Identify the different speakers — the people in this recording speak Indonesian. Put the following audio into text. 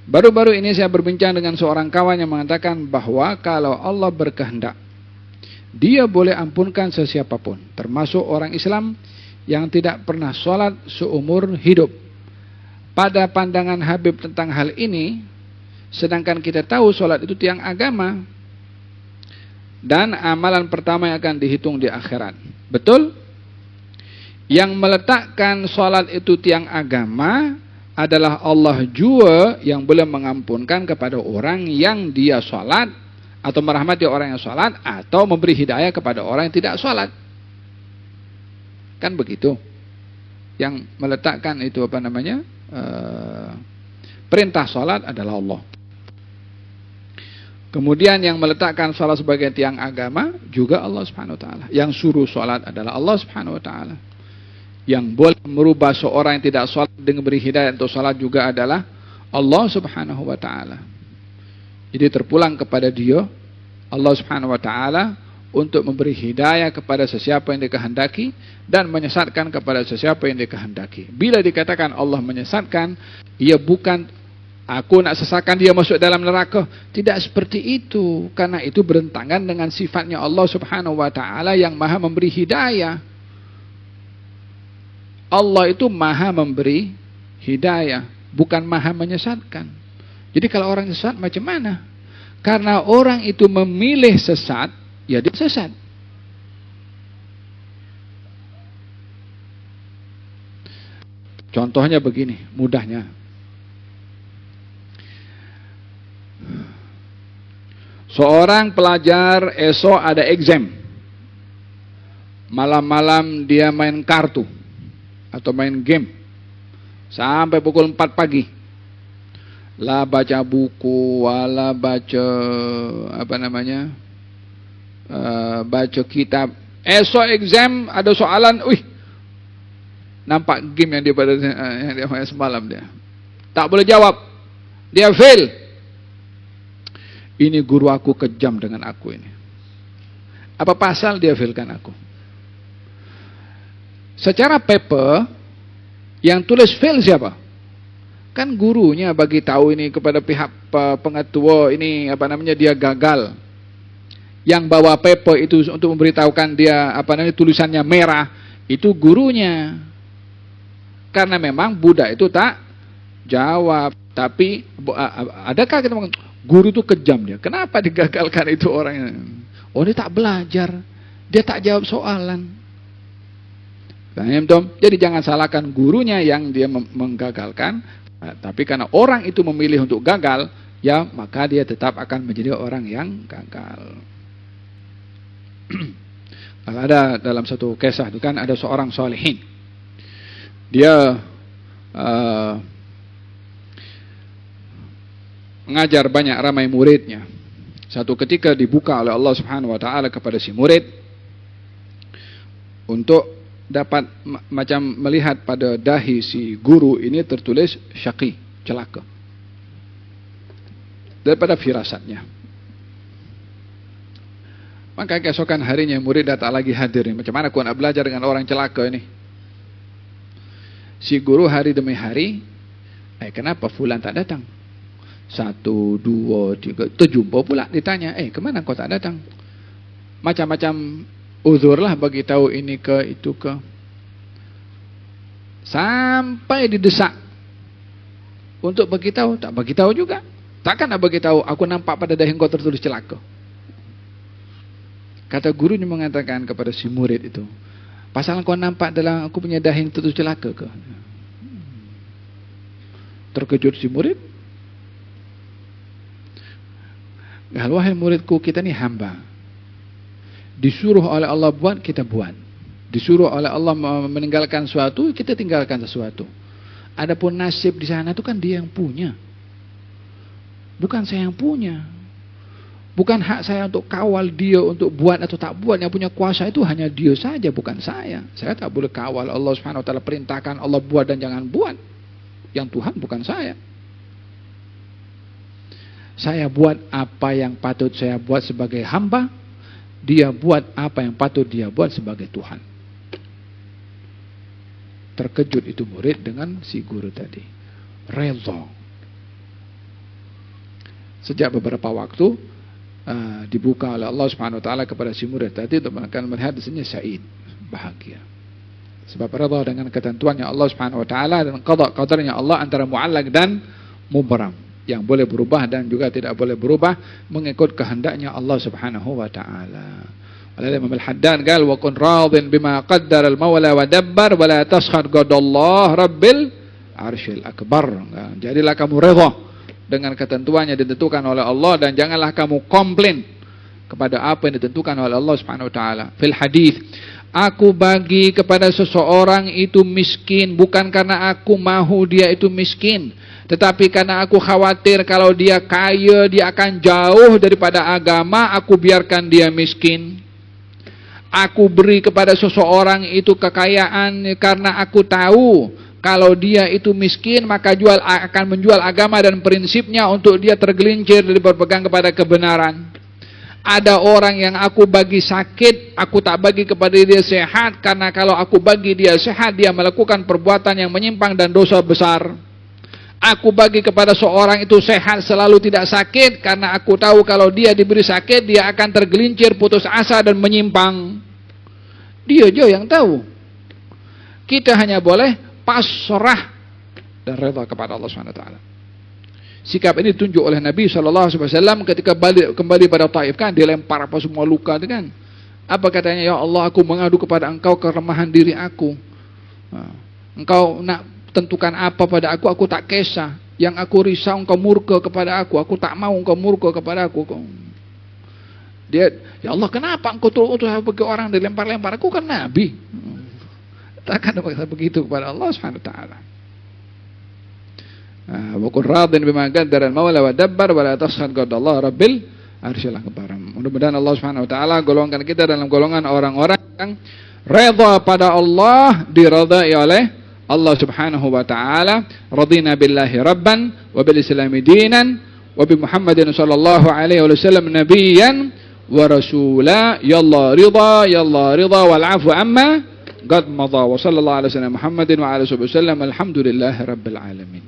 Speaker 1: Baru-baru ini saya berbincang dengan seorang kawan yang mengatakan bahwa kalau Allah berkehendak, Dia boleh ampunkan sesiapapun, termasuk orang Islam yang tidak pernah sholat seumur hidup. Pada pandangan Habib tentang hal ini, sedangkan kita tahu sholat itu tiang agama dan amalan pertama yang akan dihitung di akhirat. Betul? Yang meletakkan sholat itu tiang agama adalah Allah jua yang boleh mengampunkan kepada orang yang dia sholat, atau merahmati orang yang sholat, atau memberi hidayah kepada orang yang tidak sholat. Kan begitu. Yang meletakkan itu perintah sholat adalah Allah. Kemudian yang meletakkan sholat sebagai tiang agama juga Allah Subhanahu Wa Taala. Yang suruh sholat adalah Allah Subhanahu Wa Taala. Yang boleh merubah seorang yang tidak sholat dengan beri hidayah untuk sholat juga adalah Allah Subhanahu Wa Taala. Jadi terpulang kepada Dia, Allah Subhanahu Wa Taala, untuk memberi hidayah kepada sesiapa yang dikehendaki dan menyesatkan kepada sesiapa yang dikehendaki. Bila dikatakan Allah menyesatkan, ia bukan aku nak sesatkan dia masuk dalam neraka. Tidak seperti itu, karena itu bertentangan dengan sifatnya Allah Subhanahu Wa Taala yang maha memberi hidayah. Allah itu maha memberi hidayah, bukan maha menyesatkan. Jadi kalau orang sesat macam mana? Karena orang itu memilih sesat, ya dia sesat. Contohnya begini, mudahnya. Seorang pelajar esok ada exam. Malam-malam dia main kartu atau main game sampai pukul 4 pagi. Lah baca buku, wala baca baca kitab. Esok exam ada soalan, nampak game yang dia pada yang dia main semalam dia. Tak boleh jawab. Dia fail. Ini guru aku kejam dengan aku ini. Apa pasal dia failkan aku? Secara paper yang tulis fail siapa? Kan gurunya bagi tahu ini kepada pihak pengetua ini dia gagal. Yang bawa paper itu untuk memberitahukan dia tulisannya merah itu gurunya. Karena memang budak itu tak jawab. Tapi adakah kita ngomong guru itu kejam dia? Kenapa digagalkan itu orangnya? Oh, dia tak belajar. Dia tak jawab soalan. Jadi jangan salahkan gurunya yang dia menggagalkan, tapi karena orang itu memilih untuk gagal, ya maka dia tetap akan menjadi orang yang gagal. Ada dalam satu kisah itu kan ada seorang salihin. Dia mengajar banyak ramai muridnya. Satu ketika dibuka oleh Allah Subhanahu Wa Taala kepada si murid untuk dapat macam melihat pada dahi si guru ini tertulis syaqi, celaka, daripada firasatnya. Maka keesokan harinya murid datang lagi hadir. Macam mana aku nak belajar dengan orang celaka ini? Si guru hari demi hari, kenapa fulan tak datang? 1, 2, 3, terjumpa pula ditanya, kemana kau tak datang? Macam-macam uzur lah bagi tahu ini ke itu ke. Sampai didesak untuk bagi tahu, tak bagi tahu juga. Takkan nak bagi tahu, aku nampak pada dahi engkau tertulis celaka. Kata gurunya mengatakan kepada si murid itu, pasal kau nampak dalam aku punya dahi tertulis celaka ke? Terkejut si murid. Wahai muridku, kita ni hamba. Disuruh oleh Allah buat, kita buat. Disuruh oleh Allah meninggalkan sesuatu, kita tinggalkan sesuatu. Adapun nasib di sana itu kan dia yang punya. Bukan saya yang punya. Bukan hak saya untuk kawal dia untuk buat atau tak buat. Yang punya kuasa itu hanya dia saja, bukan saya. Saya tak boleh kawal. Allah Subhanahu Wa Taala perintahkan Allah buat dan jangan buat. Yang Tuhan bukan saya. Saya buat apa yang patut saya buat sebagai hamba. Dia buat apa yang patut dia buat sebagai Tuhan. Terkejut itu murid dengan si guru tadi. Redha. Sejak beberapa waktu dibuka oleh Allah Subhanahu wa taala kepada si murid tadi untuk melihat di sini Sa'id, bahagia. Sebab redha dengan ketentuannya Allah Subhanahu wa taala dan qada qadarnya Allah antara mu'allaq dan mubram, yang boleh berubah dan juga tidak boleh berubah mengikut kehendaknya Allah Subhanahu wa taala. Imam Al-Haddad qal wa kun radin bima qaddara al-maula wa dabbar wa la taskhad qadallah rabbil arsyil akbar. Jadilah kamu redha dengan ketentuannya ditentukan oleh Allah dan janganlah kamu komplain kepada apa yang ditentukan oleh Allah Subhanahu wa taala. Fil hadis, aku bagi kepada seseorang itu miskin bukan karena aku mahu dia itu miskin, tetapi karena aku khawatir kalau dia kaya dia akan jauh daripada agama, aku biarkan dia miskin. Aku beri kepada seseorang itu kekayaan karena aku tahu kalau dia itu miskin maka akan menjual agama dan prinsipnya untuk dia tergelincir dari berpegang kepada kebenaran. Ada orang yang aku bagi sakit, aku tak bagi kepada dia sehat, karena kalau aku bagi dia sehat, dia melakukan perbuatan yang menyimpang dan dosa besar. Aku bagi kepada seorang itu sehat selalu tidak sakit, karena aku tahu kalau dia diberi sakit, dia akan tergelincir, putus asa dan menyimpang. Dia aja yang tahu. Kita hanya boleh pasrah dan redha kepada Allah Subhanahu wa taala. Sikap ini ditunjuk oleh Nabi SAW ketika kembali pada Taif, kan dilempar apa semua luka kan. Apa katanya? Ya Allah, aku mengadu kepada engkau kelemahan diri aku. Engkau nak tentukan apa pada aku tak kisah. Yang aku risau engkau murka kepada aku tak mau engkau murka kepada aku. Dia, ya Allah, kenapa engkau utus bagi orang dilempar-lempar? Aku kan Nabi. Takkan begitu kepada Allah Subhanahu wa taala. Wa qur radin bima qaddara al-maula wa dabbar wa la taskhad qadallah rabbil arsyil akbar. Mudah-mudahan Allah Subhanahu wa taala golongkan kita dalam golongan orang-orang yang redha pada Allah, diridai oleh Allah Subhanahu wa taala. Radina billahi rabban wa bil islami dinan wa bi Muhammadin sallallahu alaihi wasallam nabiyyan wa rasula. Ya Allah ridha wal afu amma qad madha wa sallallahu alaihi wasallam Muhammadin wa alihi wasallam. Alhamdulillahi rabbil alamin.